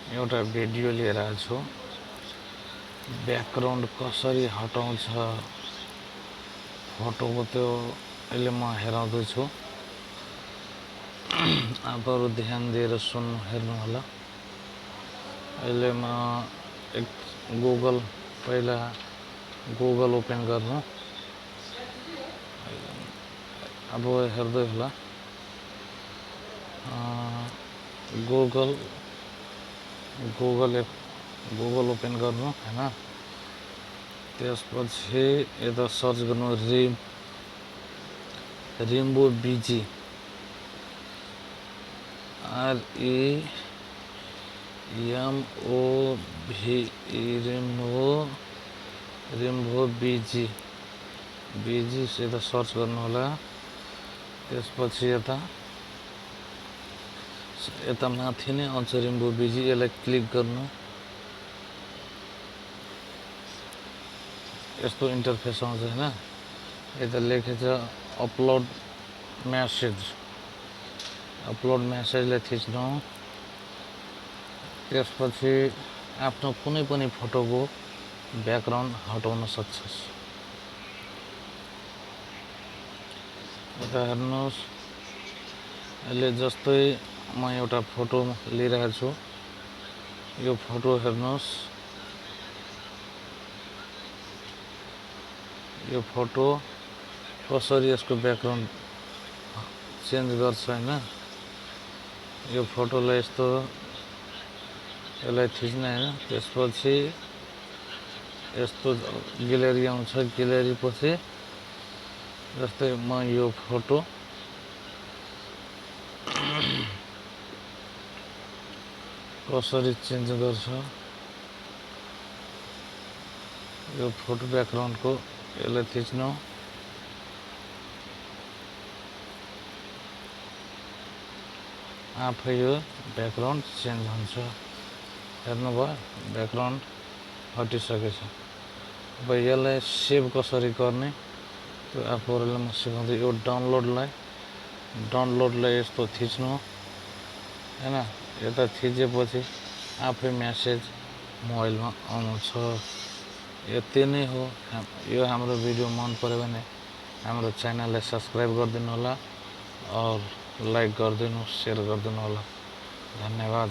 एउटा भिडियो लिएर आएको छु। ब्याकग्राउन्ड कसरी हटाउँछ फोटोको त्यो अहिले म हेराउँदैछु। आपहरू ध्यान दिएर सुन्नु हेर्नु होला। अहिले म एक पहिला गुगल ओपन गर्नु। अब हेर्दै होला। गुगल ओपन गर्नु हैन। त्यसपछि यता सर्च गर्नु रेनबो बीजी रेनबो बीजी यता सर्च गर्नु होला। त्यसपछि यता माथि नै आउँछ रेनबो बीजी, यसलाई क्लिक गर्नु। यस्तो इन्टरफेस आउँछ हैन। यता लेखेछ अपलोड मेसेजलाई थिच्नु। त्यसपछि आफ्नो कुनै पनि फोटोको ब्याकग्राउन्ड हटाउन सक्छस्। यता हेर्नुहोस्, अहिले जस्तै म एउटा फोटो लिइरहेको छु। यो फोटो हेर्नुहोस्, यो फोटो कसरी यसको ब्याकग्राउन्ड चेन्ज गर्छ हैन। यो फोटोलाई यसलाई थिच्ने हैन। त्यसपछि यस्तो ग्यालेरी आउँछ। ग्यालेरी पछि जस्तै म यो फोटो कसरी चेन्ज गर्छ, यो फोटो ब्याकग्राउन्डको यसलाई थिच्नु। आफै यो ब्याकग्राउन्ड चेन्ज हुन्छ। हेर्नुभयो, ब्याकग्राउन्ड हटिसकेछ। अब यसलाई सेभ कसरी गर्ने त्यो आफूहरूलाई म सिकाउँछु। यो डाउनलोडलाई यस्तो थिच्नु हैन। यता थिचेपछि आफै मेसेज मोबाइलमा आउँछ। यति नै हो। यो हाम्रो भिडियो मन पर्यो भने हाम्रो च्यानललाई सब्सक्राइब गरिदिनु होला और लाइक गरिदिनु, शेयर गरिदिनु होला। धन्यवाद।